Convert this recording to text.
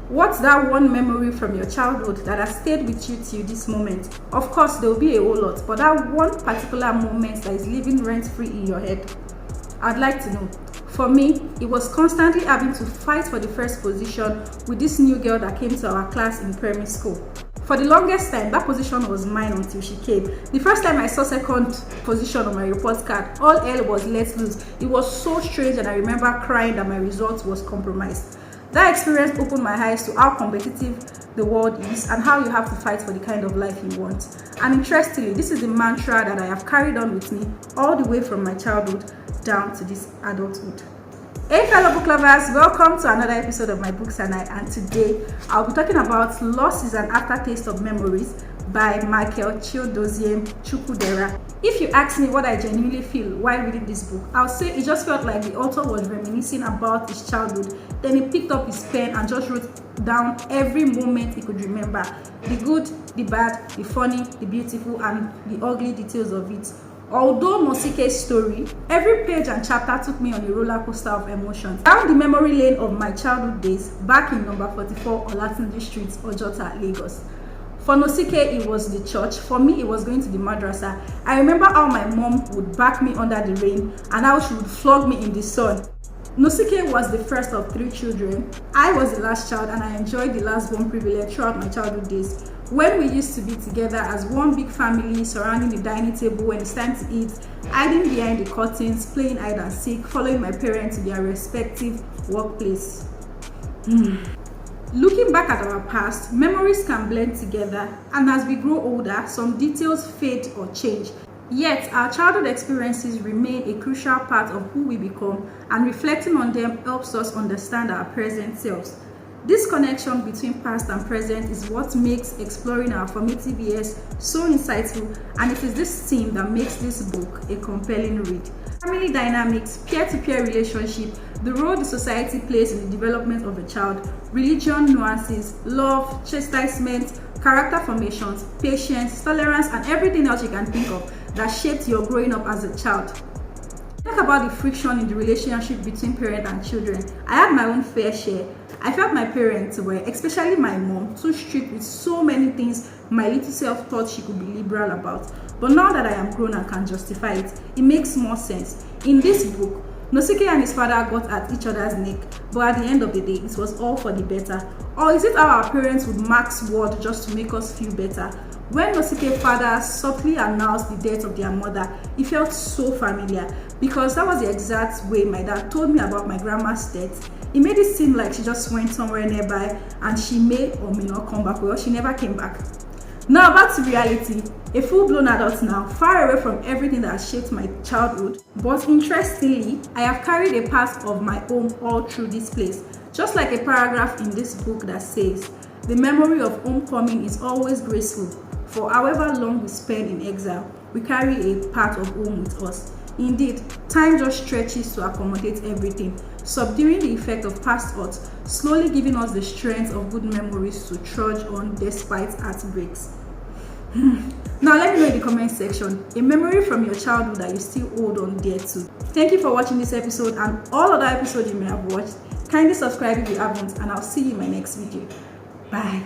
What's that one memory from your childhood that has stayed with you till this moment? Of course, there will be a whole lot, but that one particular moment that is living rent-free in your head, I'd like to know. For me, it was constantly having to fight for the first position with this new girl that came to our class in primary school. For the longest time, that position was mine until she came. The first time I saw second position on my report card, all hell was let loose. It was so strange, and I remember crying that my result was compromised. That experience opened my eyes to how competitive the world is and how you have to fight for the kind of life you want. And interestingly, this is the mantra that I have carried on with me all the way from my childhood down to this adulthood. Hey fellow book lovers, welcome to another episode of my Books and I, and today I'll be talking about Loss is an Aftertaste of Memories by Michael Chukwudera. If you ask me what I genuinely feel while reading this book, I'll say it just felt like the author was reminiscing about his childhood. Then he picked up his pen and just wrote down every moment he could remember. The good, the bad, the funny, the beautiful, and the ugly details of it. Although Nosike's story, every page and chapter took me on a roller coaster of emotions. Down the memory lane of my childhood days, back in number 44 Olatunji Street, Ojota, Lagos. For Nosike, it was the church. For me, it was going to the madrasa. I remember how my mom would back me under the rain and how she would flog me in the sun. Nosike was the first of 3 children. I was the last child, and I enjoyed the last born privilege throughout my childhood days. When we used to be together as one big family surrounding the dining table when it's time to eat, hiding behind the curtains, playing hide and seek, following my parents to their respective workplace. Looking back at our past, memories can blend together, and as we grow older, some details fade or change. Yet, our childhood experiences remain a crucial part of who we become, and reflecting on them helps us understand our present selves. This connection between past and present is what makes exploring our formative years so insightful, and it is this theme that makes this book a compelling read. Family dynamics, peer-to-peer relationship, the role the society plays in the development of a child, religion nuances, love, chastisement, character formations, patience, tolerance, and everything else you can think of that shaped your growing up as a child. Talk about the friction in the relationship between parent and children. I had my own fair share. I felt my parents were, especially my mom, too strict with so many things my little self thought she could be liberal about. But now that I am grown and can justify it, it makes more sense. In this book, Nosike and his father got at each other's neck, but at the end of the day, it was all for the better. Or is it how our parents would max word just to make us feel better? When Nosike's father subtly announced the death of their mother, it felt so familiar because that was the exact way my dad told me about my grandma's death. It made it seem like she just went somewhere nearby and she may or may not come back, or she never came back. Now back to reality, a full-blown adult now, far away from everything that has shaped my childhood. But interestingly, I have carried a part of my own all through this place. Just like a paragraph in this book that says, "The memory of homecoming is always graceful. For however long we spend in exile, we carry a part of home with us." Indeed, time just stretches to accommodate everything, subduing the effect of past hurts, slowly giving us the strength of good memories to trudge on despite heartbreaks. Now let me know in the comment section a memory from your childhood that you still hold on dear to. Thank you for watching this episode and all other episodes you may have watched. Kindly subscribe if you haven't, and I'll see you in my next video. Bye.